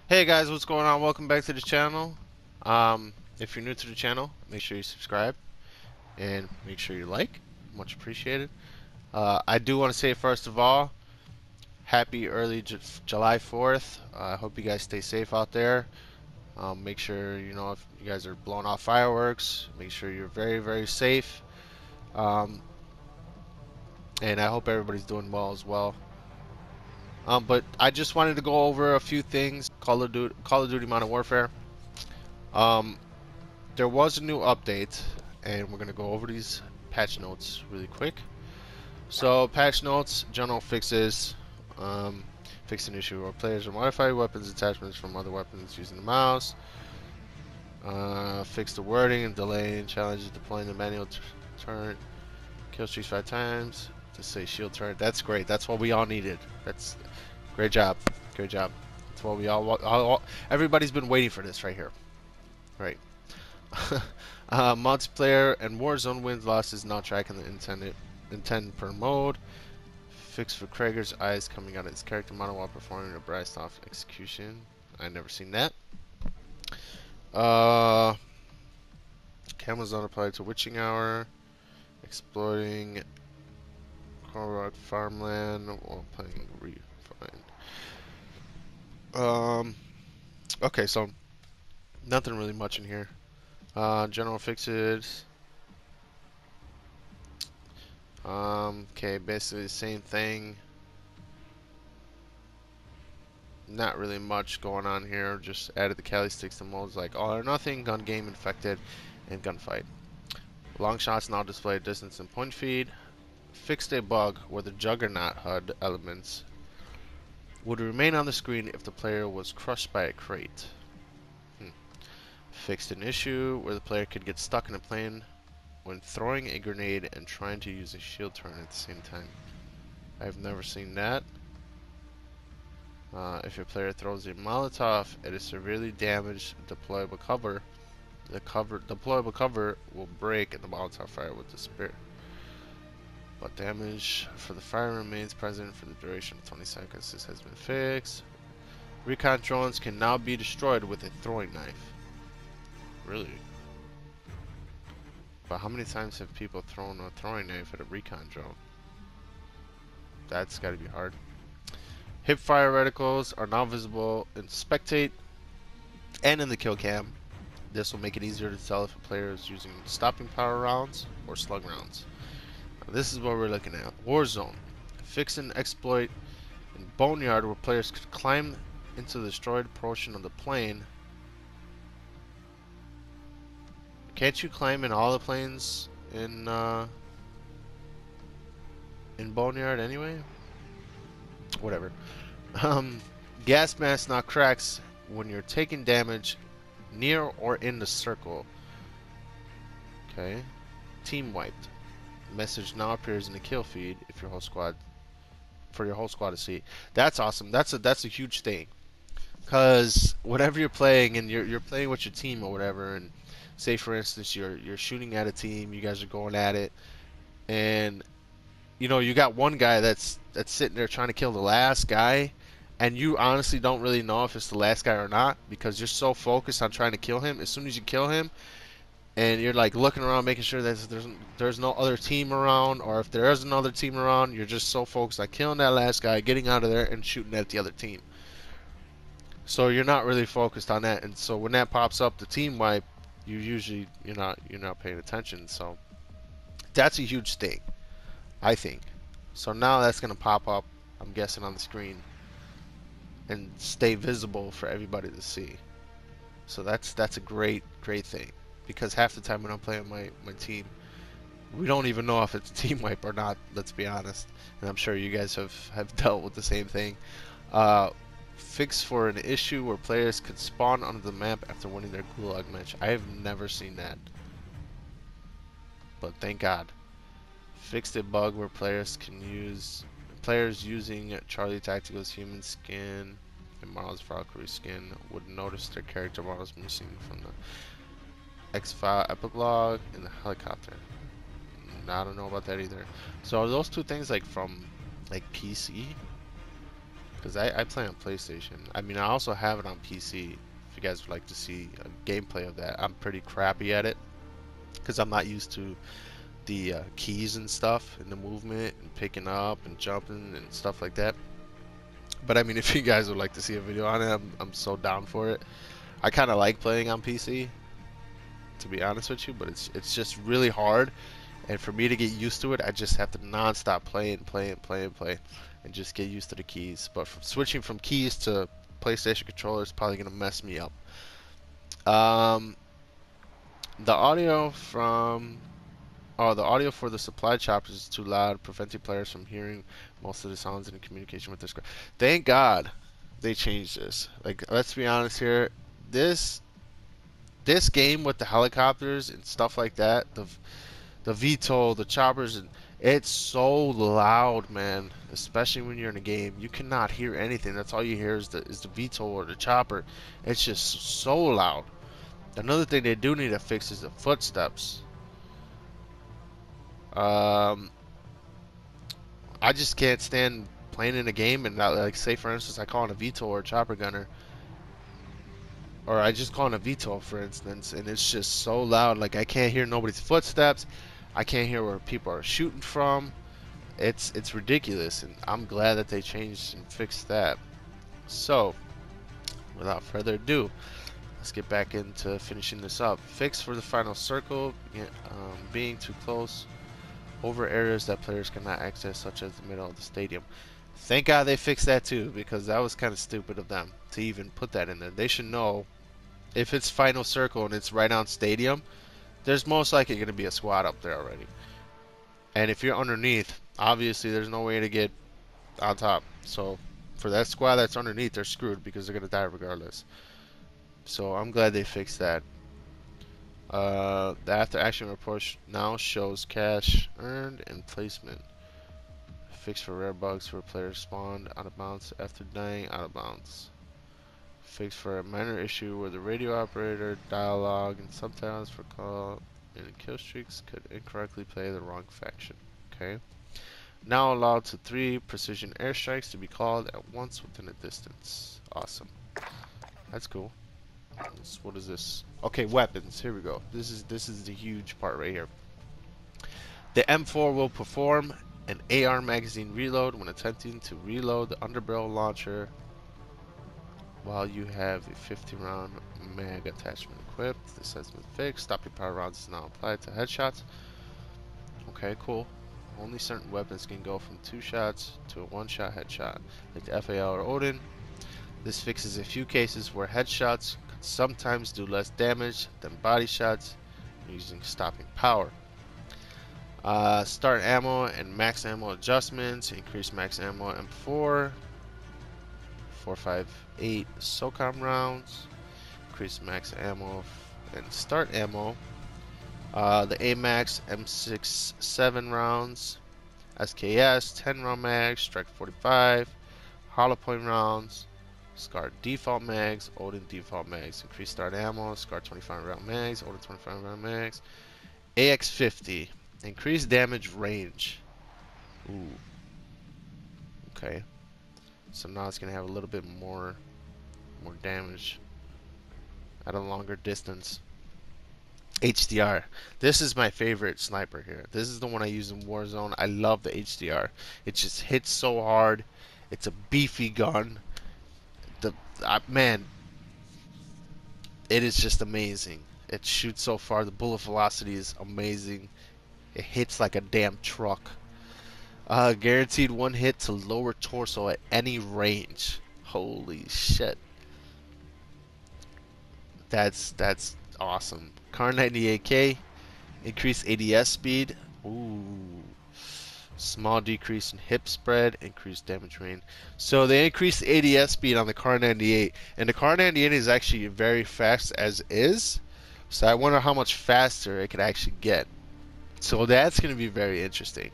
Hey guys, what's going on? Welcome back to the channel. If you're new to the channel, make sure you subscribe and make sure you like. Much appreciated. I do want to say first of all, happy early July 4th. I hope you guys stay safe out there. Make sure if you guys are blowing off fireworks, make sure you're very, very safe. Um, and I hope everybody's doing well as well. But I just wanted to go over a few things. Call of Duty Modern Warfare. Um, there was a new update, and we're gonna go over these patch notes really quick. So, patch notes, general fixes, fix an issue where players or modify weapons attachments from other weapons using the mouse. Fix the wording and delay and challenges deploying the manual turn. Kill streaks 5 times to say shield turn. That's great. That's what we all needed. That's great job. Great job. That's what we all everybody's been waiting for this right here. Right. Multiplayer and Warzone wins losses not tracking the intended per mode. Fix for Krager's eyes coming out of his character model while performing a blast-off execution. I never seen that. Cameras not applied to witching hour. Exploiting Coral Rock farmland while playing Refine. Okay, so nothing really much in here. General fixes. Okay, basically the same thing. Not really much going on here. Just added the Cali sticks to modes like all or nothing, gun game, infected, and gunfight. Long shots now display distance and point feed. Fixed a bug where the Juggernaut HUD elements would remain on the screen if the player was crushed by a crate. Fixed an issue where the player could get stuck in a plane when throwing a grenade and trying to use a shield turn at the same time. I've never seen that. If your player throws a Molotov at a severely damaged deployable cover, the deployable cover will break and the Molotov fire will disappear. But damage for the fire remains present for the duration of 20 seconds. This has been fixed. Recon drones can now be destroyed with a throwing knife. Really? But how many times have people thrown a throwing knife at a recon drone? That's gotta be hard. Hip fire reticles are now visible in Spectate and in the kill cam. This will make it easier to tell if a player is using stopping power rounds or slug rounds. Now, this is what we're looking at. Warzone. Fix an exploit in Boneyard where players could climb into the destroyed portion of the plane. Can't you climb in all the planes in Boneyard anyway? Whatever. Gas mask now cracks when you're taking damage near or in the circle. Okay. Team wiped. Message now appears in the kill feed if your whole squad for your whole squad to see. That's awesome. That's a huge thing. Cause whatever you're playing and you're playing with your team or whatever, and say for instance you're shooting at a team, you guys are going at it, and you got one guy that's sitting there trying to kill the last guy, and you honestly don't really know if it's the last guy or not because you're so focused on trying to kill him. As soon as you kill him, and you're like looking around making sure that there's no other team around, or if there is another team around, you're just so focused on killing that last guy, getting out of there, and shooting at the other team. So you're not really focused on that, and so when that pops up, the team wipe, you're not paying attention. So that's a huge thing, I think. So now that's gonna pop up, I'm guessing, on the screen and stay visible for everybody to see. So that's a great thing, because half the time when I'm playing my team, we don't even know if it's a team wipe or not. Let's be honest, and I'm sure you guys have dealt with the same thing. Fix for an issue where players could spawn onto the map after winning their gulag match. I have never seen that, but thank God. Fixed a bug where players using Charlie Tactical's human skin and Marl's Valkyrie skin would notice their character models missing from the X-File epilogue in the helicopter. I don't know about that either. So are those two things like from PC? because I play on PlayStation. I mean, I also have it on PC. If you guys would like to see a gameplay of that, I'm pretty crappy at it because I'm not used to the keys and stuff and the movement and picking up and jumping and stuff like that. But I mean, if you guys would like to see a video on it, I'm so down for it. I kind of like playing on PC, to be honest with you, but it's just really hard. And for me to get used to it, I just have to non-stop play and just get used to the keys. But switching from keys to PlayStation controller is probably gonna mess me up. The audio from the audio for the supply choppers is too loud, preventing players from hearing most of the sounds in communication with their screen. Thank God they changed this. Like, let's be honest here. This game with the helicopters and stuff like that, the VTOL, the choppers, and it's so loud, man. Especially when you're in a game, you cannot hear anything. That's all you hear is the VTOL or the chopper. It's just so loud. Another thing they do need to fix is the footsteps. I just can't stand playing in a game and not, like, say for instance I call in a VTOL or a chopper gunner, or I just call in a VTOL for instance, and it's just so loud. Like, I can't hear nobody's footsteps. I can't hear where people are shooting from. It's ridiculous, and I'm glad that they changed and fixed that. So, without further ado, let's get back into finishing this up. Fix for the final circle, being too close over areas that players cannot access, such as the middle of the stadium. Thank God they fixed that too, because that was kind of stupid of them to even put that in there. They should know if it's final circle and it's right on stadium, there's most likely going to be a squad up there already. And if you're underneath, obviously there's no way to get on top. So for that squad that's underneath, they're screwed because they're going to die regardless. So I'm glad they fixed that. The after action report now shows cash earned and placement. Fix for rare bugs where players spawned out of bounds after dying out of bounds. Fix for a minor issue where the radio operator dialogue and subtitles for call and kill streaks could incorrectly play the wrong faction. Okay. Now allowed to 3 precision airstrikes to be called at once within a distance. Awesome. That's cool. What is this? Okay, weapons. Here we go. This is the huge part right here. The M4 will perform an AR magazine reload when attempting to reload the underbarrel launcher while you have a 50-round mag attachment equipped. This has been fixed. Stopping power rounds is now applied to headshots. Okay, cool. Only certain weapons can go from 2 shots to a 1-shot headshot, like the FAL or Odin. This fixes a few cases where headshots could sometimes do less damage than body shots using stopping power. Start ammo and max ammo adjustments. Increase max ammo M4 458 SOCOM rounds. Increase max ammo and start ammo. The AMAX M67 rounds. SKS 10 round mags. Strike 45. Hollow point rounds. SCAR default mags. Odin default mags. Increase start ammo. SCAR 25 round mags. Odin 25 round mags. AX50. Increase damage range. Ooh. Okay. So now it's gonna have a little bit more damage at a longer distance. HDR. This is my favorite sniper here. This is the one I use in Warzone. I love the HDR. It just hits so hard. It's a beefy gun. Man, it is just amazing. It shoots so far. The bullet velocity is amazing. It hits like a damn truck. Guaranteed 1 hit to lower torso at any range. Holy shit. That's awesome. Kar 98K. Increased ADS speed. Ooh. Small decrease in hip spread. Increased damage range. So they increased the ADS speed on the Kar 98. And the Kar 98 is actually very fast as is. So I wonder how much faster it could actually get. So that's going to be very interesting.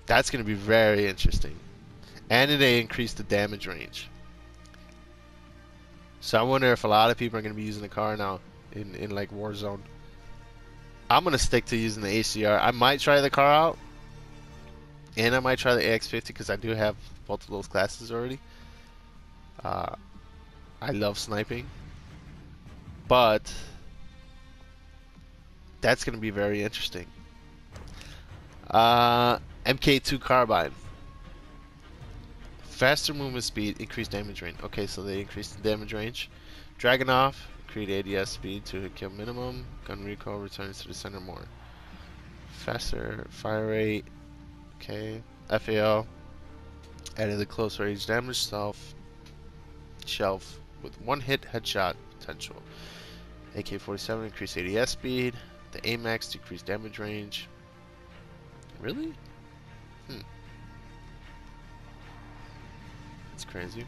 That's going to be very interesting. And they increased the damage range. So I wonder if a lot of people are going to be using the car now in like Warzone. I'm going to stick to using the HDR. I might try the car out. and I might try the AX50 because I do have both of those classes already. I love sniping, but that's going to be very interesting. MK2 carbine. Faster movement speed, increased damage range. Okay, so they increased the damage range. Dragunov, create ADS speed to hit kill minimum. Gun recoil returns to the center more. Faster fire rate. Okay. FAL. Added the close range damage shelf with one hit headshot potential. AK-47 increased ADS speed. The AMAX decreased damage range. Really? That's crazy.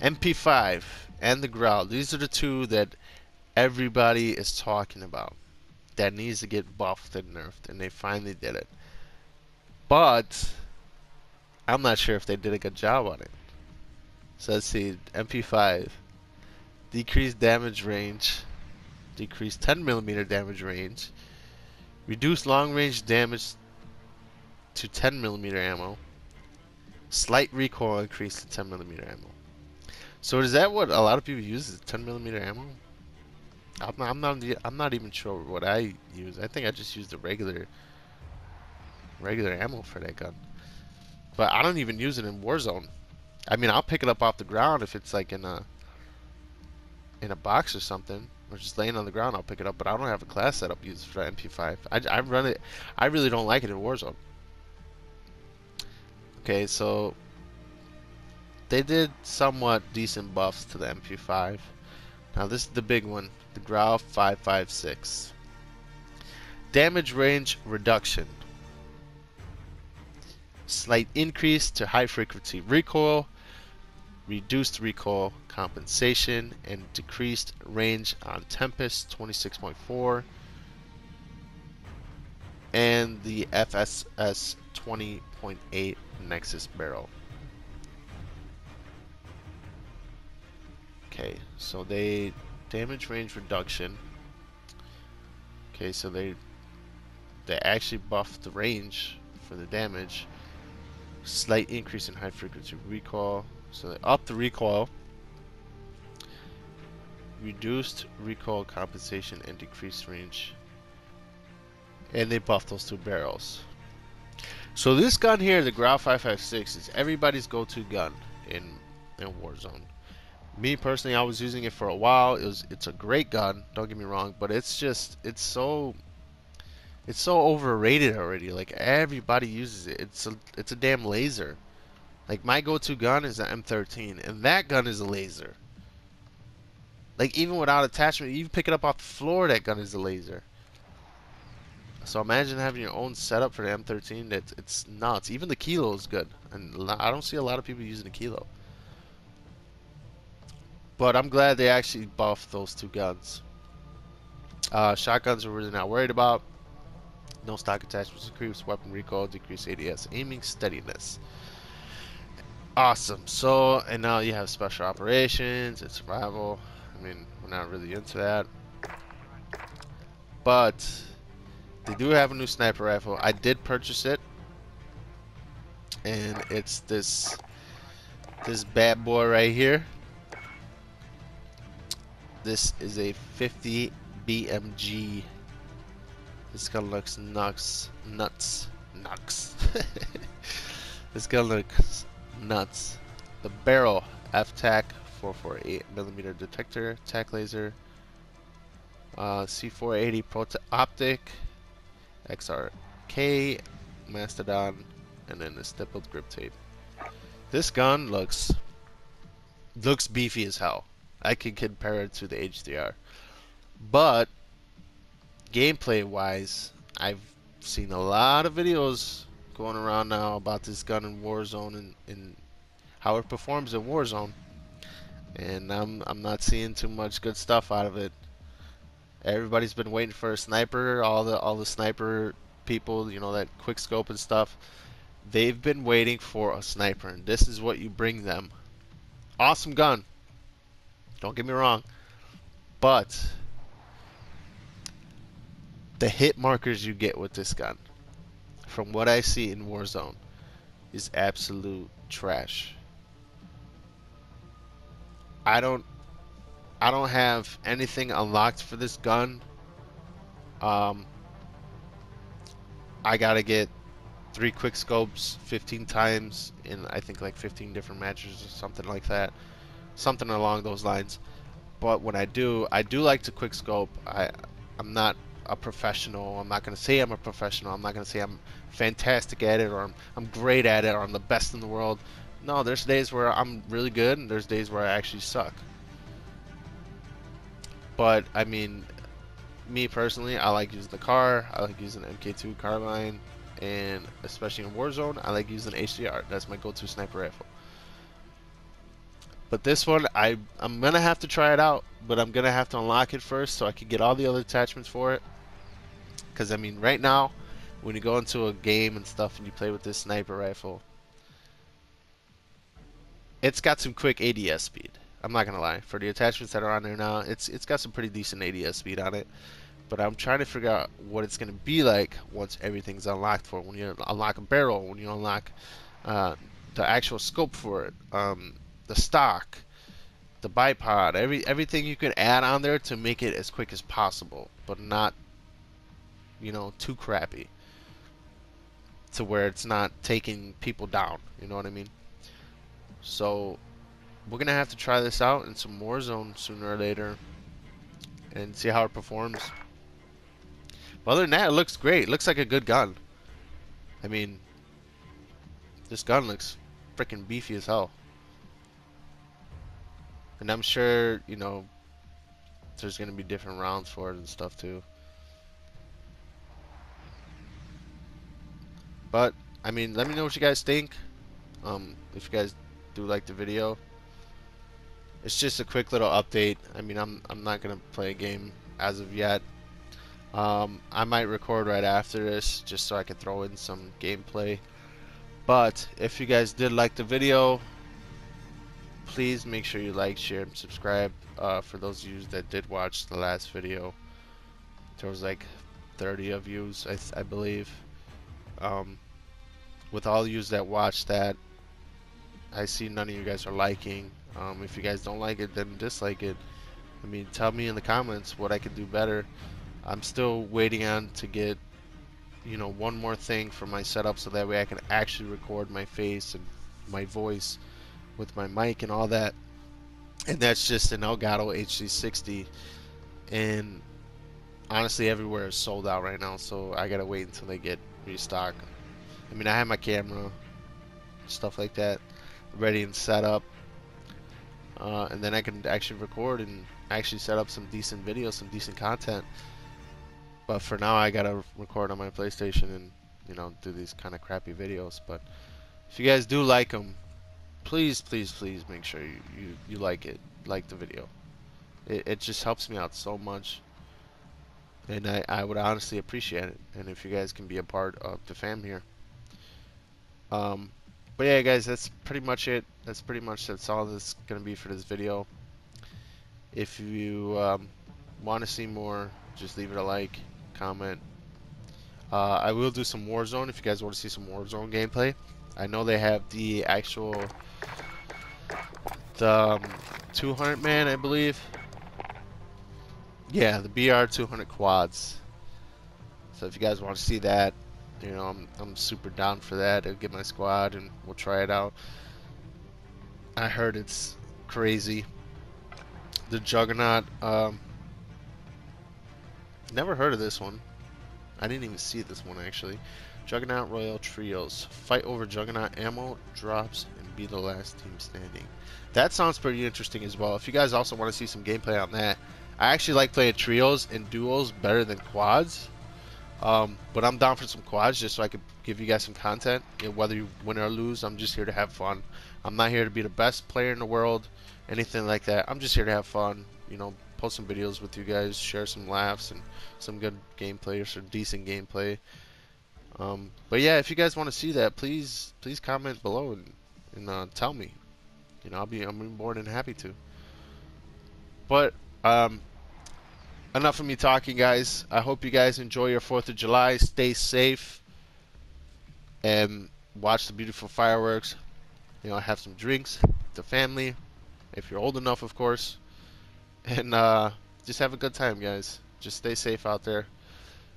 MP5 and the Growl. These are the two that everybody is talking about. That needs to get buffed and nerfed, and they finally did it. But I'm not sure if they did a good job on it. So let's see. MP5. Decreased damage range. Decreased 10mm damage range. Reduced long range damage to 10mm ammo. Slight recoil increase to 10mm ammo. So is that what a lot of people use? Is 10mm ammo? I'm not even sure what I use. I think I just use the regular ammo for that gun. But I don't even use it in Warzone. I mean, I'll pick it up off the ground if it's like in a box or something, or just laying on the ground. I'll pick it up, but I don't have a class setup used for MP5. I run it. I really don't like it in Warzone. Okay, so they did somewhat decent buffs to the MP5. Now this is the big one, the Growl 556. Damage range reduction. Slight increase to high frequency recoil, reduced recoil compensation, and decreased range on Tempest 26.4 and the FSS 20.8 Nexus barrel. Okay, so they damage range reduction. Okay, so they actually buffed the range for the damage. Slight increase in high frequency recoil. So they upped the recoil. Reduced recoil compensation and decreased range. And they buffed those two barrels. So this gun here, the Growl 556, is everybody's go-to gun in Warzone. Me personally, I was using it for a while. It's a great gun, don't get me wrong, but it's so overrated already. Like everybody uses it. It's a damn laser. Like my go-to gun is an M13, and that gun is a laser. Like even without attachment, you pick it up off the floor, that gun is a laser. So imagine having your own setup for the M13. It's nuts. Even the Kilo is good, and I don't see a lot of people using the Kilo. But I'm glad they actually buffed those two guns. Shotguns we're really not worried about. No stock attachments, decreased weapon recoil, decreased ADS, aiming steadiness. Awesome. So, and now you have special operations and survival. I mean, we're not really into that. But they do have a new sniper rifle. I did purchase it. And it's this bad boy right here. This is a 50 BMG. This gun looks nuts. This gun looks nuts. The barrel, FTAC 448mm detector, TAC laser, C480 Pro optic, XRK, Mastodon, and then the stippled grip tape. This gun looks beefy as hell. I can compare it to the H3R, but gameplay wise, I've seen a lot of videos going around now about this gun in Warzone and how it performs in Warzone, and I'm not seeing too much good stuff out of it. Everybody's been waiting for a sniper. All the sniper people, you know, that quick scope and stuff, they've been waiting for a sniper, and this is what you bring them. Awesome gun, don't get me wrong, but the hit markers you get with this gun, from what I see in Warzone, is absolute trash. I don't I don't have anything unlocked for this gun. Um, I gotta get 3 quick scopes 15 times in I think like 15 different matches or something like that. Something along those lines. But when I do like to quick scope. I'm not a professional. I'm not gonna say I'm a professional. I'm not gonna say I'm fantastic at it or I'm great at it or I'm the best in the world. No, there's days where I'm really good and there's days where I actually suck. But I mean, me personally, I like using the car. I like using MK2 carbine, and especially in Warzone, I like using HDR. That's my go-to sniper rifle. But this one, I'm gonna have to try it out, but I'm gonna have to unlock it first so I can get all the other attachments for it. Because I mean, right now, when you go into a game and stuff and you play with this sniper rifle, it's got some quick ADS speed. I'm not gonna lie. For the attachments that are on there now, it's got some pretty decent ADS speed on it. But I'm trying to figure out what it's gonna be like once everything's unlocked for it. When you unlock a barrel, when you unlock uh, the actual scope for it, the stock, the bipod, everything you can add on there to make it as quick as possible, but not, you know, too crappy to where it's not taking people down. You know what I mean? So we're gonna have to try this out in some Warzone sooner or later and see how it performs. But other than that, it looks great. It looks like a good gun. I mean, this gun looks freaking beefy as hell. And I'm sure, you know, there's gonna be different rounds for it and stuff too. But I mean, let me know what you guys think. If you guys do like the video, it's just a quick little update. I mean, I'm not gonna play a game as of yet. I might record right after this just so I can throw in some gameplay. But if you guys did like the video, please make sure you like, share, and subscribe. For those of you that did watch the last video, there was like 30 of you, I believe. With all of you that watched that, I see none of you guys are liking. If you guys don't like it, then dislike it. I mean, tell me in the comments what I could do better. I'm still waiting on to get, you know, one more thing for my setup so that way I can actually record my face and my voice with my mic and all that. And that's just an Elgato HD60, and honestly everywhere is sold out right now, so I gotta wait until they get restocked. I mean, I have my camera, stuff like that, ready and set up, and then I can actually record and actually set up some decent videos, some decent content. But for now, I gotta record on my PlayStation and, you know, do these kind of crappy videos. But if you guys do like them, please, please, please make sure you like it, like the video. It just helps me out so much, and I would honestly appreciate it. And if you guys can be a part of the fam here. But yeah, guys, that's pretty much it. That's all that's gonna be for this video. If you want to see more, just leave it a like, comment. I will do some Warzone if you guys want to see some Warzone gameplay. I know they have the actual 200 man, I believe. Yeah, the BR 200 quads. So if you guys want to see that, you know, I'm super down for that. I'll get my squad and we'll try it out. I heard it's crazy. The Juggernaut, never heard of this one. I didn't even see this one actually. Juggernaut Royal Trios. Fight over Juggernaut ammo, drops, and be the last team standing. That sounds pretty interesting as well. If you guys also want to see some gameplay on that, I actually like playing trios and duos better than quads. But I'm down for some quads just so I could give you guys some content. You know, whether you win or lose, I'm just here to have fun. I'm not here to be the best player in the world, anything like that. I'm just here to have fun. You know, post some videos with you guys, share some laughs and some good gameplay or some decent gameplay. But yeah, if you guys want to see that, please comment below and tell me. You know, I'm more than happy to. But enough of me talking, guys. I hope you guys enjoy your 4th of July. Stay safe, and watch the beautiful fireworks. You know, have some drinks, the family, if you're old enough, of course, and just have a good time, guys. Just stay safe out there.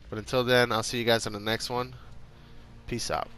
But until then, I'll see you guys on the next one. Peace out.